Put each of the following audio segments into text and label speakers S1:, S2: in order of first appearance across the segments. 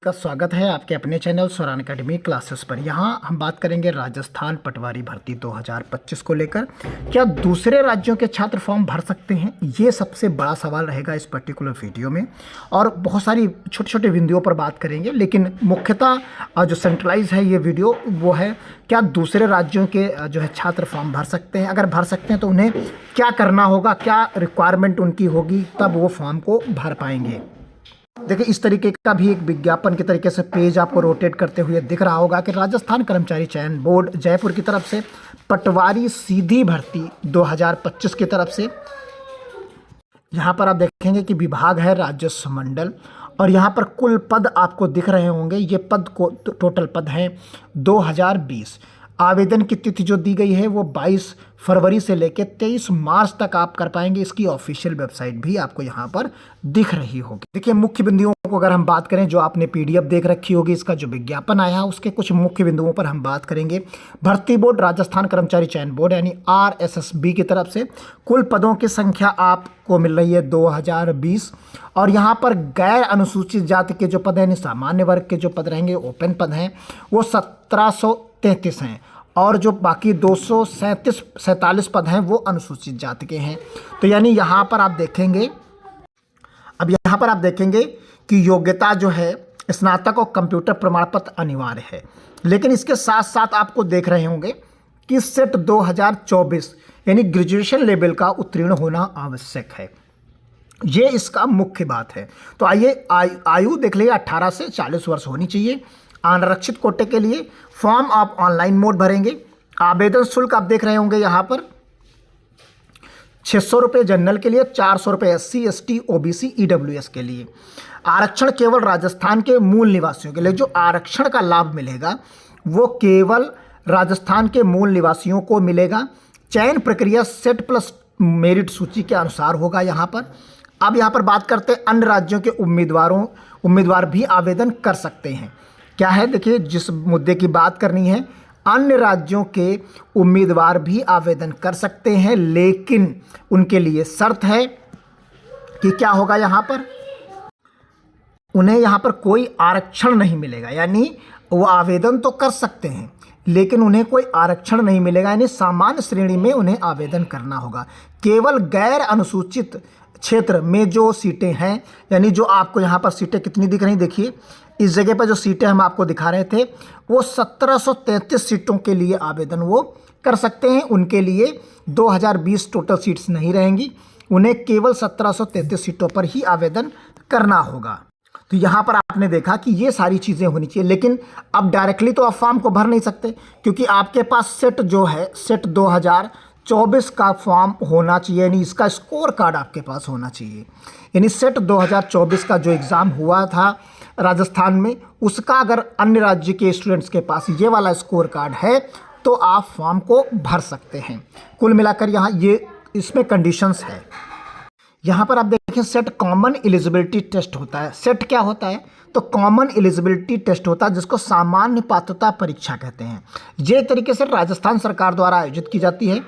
S1: का स्वागत है आपके अपने चैनल स्वरान एकेडमी क्लासेस पर। यहाँ हम बात करेंगे राजस्थान पटवारी भर्ती 2025 को लेकर। क्या दूसरे राज्यों के छात्र फॉर्म भर सकते हैं? ये सबसे बड़ा सवाल रहेगा इस पर्टिकुलर वीडियो में, और बहुत सारी छोटे छोटे बिंदुओं पर बात करेंगे, लेकिन मुख्यतः जो सेंट्रलाइज है ये वीडियो वो है, क्या दूसरे राज्यों के जो है छात्र फॉर्म भर सकते हैं? अगर भर सकते हैं तो उन्हें क्या करना होगा, क्या रिक्वायरमेंट उनकी होगी, तब वो फॉर्म को भर पाएंगे। देखिए, इस तरीके का भी एक विज्ञापन के तरीके से पेज आपको रोटेट करते हुए दिख रहा होगा कि राजस्थान कर्मचारी चयन बोर्ड जयपुर की तरफ से पटवारी सीधी भर्ती 2025 की तरफ से। यहाँ पर आप देखेंगे कि विभाग है राजस्व मंडल, और यहाँ पर कुल पद आपको दिख रहे होंगे। ये पद को टोटल पद हैं 2020। आवेदन की तिथि जो दी गई है वो 22 फरवरी से लेकर 23 मार्च तक आप कर पाएंगे। इसकी ऑफिशियल वेबसाइट भी आपको यहाँ पर दिख रही होगी। देखिए, मुख्य बिंदुओं को अगर हम बात करें, जो आपने पीडीएफ देख रखी होगी, इसका जो विज्ञापन आया है उसके कुछ मुख्य बिंदुओं पर हम बात करेंगे। भर्ती बोर्ड राजस्थान कर्मचारी चयन बोर्ड यानी RSSB की तरफ से कुल पदों की संख्या आपको मिल रही है 2020, और यहाँ पर गैर अनुसूचित जाति के जो पद हैं यानी सामान्य वर्ग के जो पद रहेंगे, ओपन पद हैं, वो 1733 हैं, और जो बाकी 247 पद हैं वो अनुसूचित जाति के हैं। तो यानी यहाँ पर आप देखेंगे, अब यहाँ पर आप देखेंगे कि योग्यता जो है स्नातक और कंप्यूटर प्रमाण पत्र अनिवार्य है, लेकिन इसके साथ साथ आपको देख रहे होंगे कि सेट 2024 यानी ग्रेजुएशन लेवल का उत्तीर्ण होना आवश्यक है। ये इसका मुख्य बात है। तो आइए आयु देख लीजिए, 18 से 40 वर्ष होनी चाहिए। आरक्षित कोटे के लिए फॉर्म आप ऑनलाइन मोड भरेंगे। आवेदन शुल्क आप देख रहे होंगे यहाँ पर 600 रुपये जनरल के लिए, 400 रुपये SC ST OBC EWS के लिए। आरक्षण केवल राजस्थान के मूल निवासियों के लिए। जो आरक्षण का लाभ मिलेगा वो केवल राजस्थान के मूल निवासियों को मिलेगा। चयन प्रक्रिया सेट प्लस मेरिट सूची के अनुसार होगा यहाँ पर। अब यहाँ पर बात करते हैं अन्य राज्यों के उम्मीदवार भी आवेदन कर सकते हैं। क्या है, देखिए, जिस मुद्दे की बात करनी है, अन्य राज्यों के उम्मीदवार भी आवेदन कर सकते हैं, लेकिन उनके लिए शर्त है कि क्या होगा, यहाँ पर उन्हें यहाँ पर कोई आरक्षण नहीं मिलेगा। यानी वो आवेदन तो कर सकते हैं लेकिन उन्हें कोई आरक्षण नहीं मिलेगा, यानी सामान्य श्रेणी में उन्हें आवेदन करना होगा। केवल गैर अनुसूचित क्षेत्र में जो सीटें हैं, यानी जो आपको यहाँ पर सीटें कितनी दिख रही, देखिए इस जगह पर जो सीटें हम आपको दिखा रहे थे वो 1733 सीटों के लिए आवेदन वो कर सकते हैं। उनके लिए 2020 टोटल सीट्स नहीं रहेंगी, उन्हें केवल 1733 सीटों पर ही आवेदन करना होगा। तो यहाँ पर आपने देखा कि ये सारी चीज़ें होनी चाहिए, लेकिन अब डायरेक्टली तो आप फॉर्म को भर नहीं सकते, क्योंकि आपके पास सेट जो है सेट 2024 का फॉर्म होना चाहिए, यानी इसका स्कोर कार्ड आपके पास होना चाहिए। यानी सेट 2024 का जो एग्ज़ाम हुआ था राजस्थान में, उसका अगर अन्य राज्य के स्टूडेंट्स के पास ये वाला स्कोर कार्ड है तो आप फॉर्म को भर सकते हैं। कुल मिलाकर यहाँ ये इसमें कंडीशंस है। यहाँ पर आप देखें, सेट कॉमन एलिजिबिलिटी टेस्ट होता है। सेट क्या होता है? तो कॉमन एलिजिबिलिटी टेस्ट होता है, जिसको सामान्य पात्रता परीक्षा कहते हैं। ये तरीके से राजस्थान सरकार द्वारा आयोजित की जाती है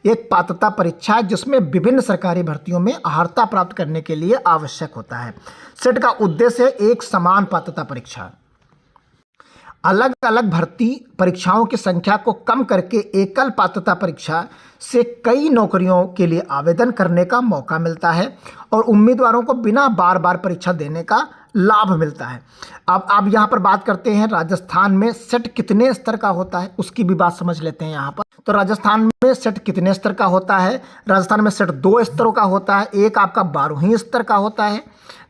S1: एक पात्रता परीक्षा, जिसमें विभिन्न सरकारी भर्तियों में अर्हता प्राप्त करने के लिए आवश्यक होता है। सेट का उद्देश्य है एक समान पात्रता परीक्षा। अलग अलग भर्ती परीक्षाओं की संख्या को कम करके एकल पात्रता परीक्षा से कई नौकरियों के लिए आवेदन करने का मौका मिलता है, और उम्मीदवारों को बिना बार बार परीक्षा देने का लाभ मिलता है। अब आप यहाँ पर बात करते हैं राजस्थान में सेट कितने स्तर का होता है, उसकी भी बात समझ लेते हैं यहाँ पर। तो राजस्थान में सेट कितने स्तर का होता है? राजस्थान में सेट 2 स्तरों का होता है। एक आपका 12वीं स्तर का होता है।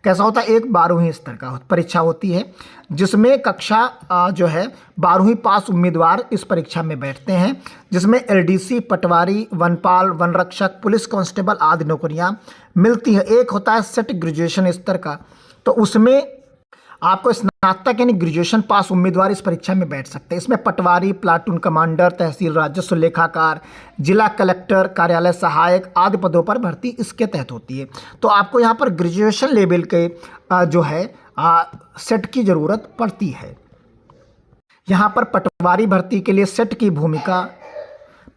S1: कैसा होता है? एक 12वीं स्तर का परीक्षा होती है, जिसमें कक्षा जो है 12वीं पास उम्मीदवार इस परीक्षा में बैठते हैं, जिसमें LDC, पटवारी, वनपाल, वनरक्षक, पुलिस कांस्टेबल आदि नौकरियां मिलती हैं। एक होता है सेट ग्रेजुएशन स्तर का, तो उसमें आपको स्नातक यानी ग्रेजुएशन पास उम्मीदवार इस परीक्षा में बैठ सकते हैं। इसमें पटवारी, प्लाटून कमांडर, तहसील राजस्व लेखाकार, जिला कलेक्टर, कार्यालय सहायक आदि पदों पर भर्ती इसके तहत होती है। तो आपको यहाँ पर ग्रेजुएशन लेवल के जो है सेट की ज़रूरत पड़ती है। यहाँ पर पटवारी भर्ती के लिए सेट की भूमिका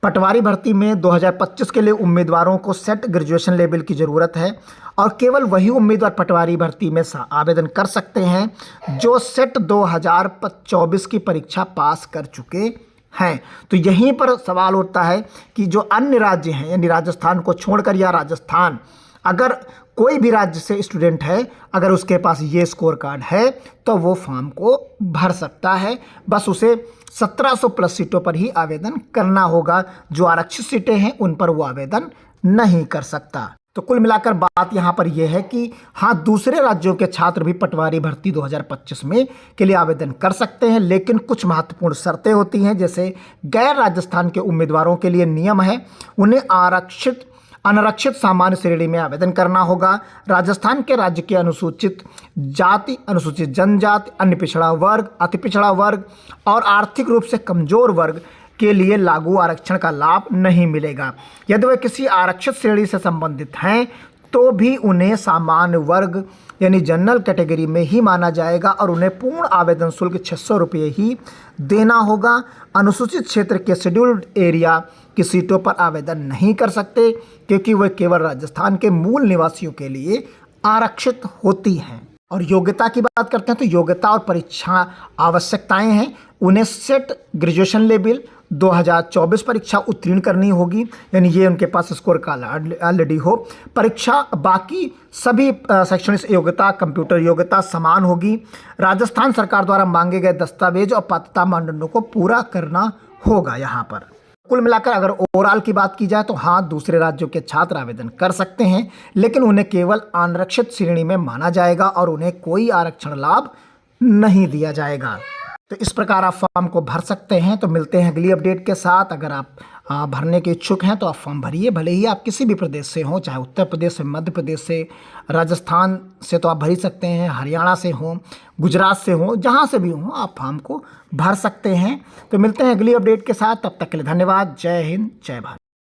S1: पटवारी भर्ती में 2025 के लिए उम्मीदवारों को सेट ग्रेजुएशन लेवल की ज़रूरत है और केवल वही उम्मीदवार पटवारी भर्ती में आवेदन कर सकते हैं जो सेट 2024 की परीक्षा पास कर चुके हैं। तो यहीं पर सवाल उठता है कि जो अन्य राज्य हैं यानी राजस्थान को छोड़कर, या राजस्थान अगर कोई भी राज्य से स्टूडेंट है, अगर उसके पास ये स्कोर कार्ड है तो वो फॉर्म को भर सकता है। बस उसे 1700 प्लस सीटों पर ही आवेदन करना होगा। जो आरक्षित सीटें हैं उन पर वो आवेदन नहीं कर सकता। तो कुल मिलाकर बात यहाँ पर यह है कि हाँ, दूसरे राज्यों के छात्र भी पटवारी भर्ती 2025 में के लिए आवेदन कर सकते हैं, लेकिन कुछ महत्वपूर्ण शर्तें होती हैं। जैसे गैर राजस्थान के उम्मीदवारों के लिए नियम है, उन्हें अनारक्षित सामान्य श्रेणी में आवेदन करना होगा। राजस्थान के राज्य के अनुसूचित जाति, अनुसूचित जनजाति, अन्य पिछड़ा वर्ग, अति पिछड़ा वर्ग और आर्थिक रूप से कमजोर वर्ग के लिए लागू आरक्षण का लाभ नहीं मिलेगा। यदि वे किसी आरक्षित श्रेणी से संबंधित हैं तो भी उन्हें सामान्य वर्ग यानी जनरल कैटेगरी में ही माना जाएगा और उन्हें पूर्ण आवेदन शुल्क 600 रुपये ही देना होगा। अनुसूचित क्षेत्र के शेड्यूल्ड एरिया की सीटों पर आवेदन नहीं कर सकते क्योंकि वे केवल राजस्थान के मूल निवासियों के लिए आरक्षित होती हैं। और योग्यता की बात करते हैं तो योग्यता और परीक्षा आवश्यकताएं हैं। उन्हें सेट ग्रेजुएशन लेवल 2024 परीक्षा उत्तीर्ण करनी होगी, यानी ये उनके पास स्कोर का ऑलरेडी हो। परीक्षा बाकी सभी शैक्षणिक योग्यता, कंप्यूटर योग्यता समान होगी। राजस्थान सरकार द्वारा मांगे गए दस्तावेज और पात्रता मानदंडों को पूरा करना होगा। यहाँ पर कुल मिलाकर अगर ओवरऑल की बात की जाए तो हाँ, दूसरे राज्यों के छात्र आवेदन कर सकते हैं, लेकिन उन्हें केवल आरक्षित श्रेणी में माना जाएगा और उन्हें कोई आरक्षण लाभ नहीं दिया जाएगा। तो इस प्रकार आप फॉर्म को भर सकते हैं। तो मिलते हैं अगली अपडेट के साथ। अगर आप भरने के इच्छुक हैं तो आप फॉर्म भरिए, भले ही आप किसी भी प्रदेश से हों, चाहे उत्तर प्रदेश से, मध्य प्रदेश से, राजस्थान से तो आप भर ही सकते हैं, हरियाणा से हों, गुजरात से हों, जहां से भी हों आप फॉर्म को भर सकते हैं। तो मिलते हैं अगली अपडेट के साथ, तब तक के लिए धन्यवाद। जय हिंद, जय भारत।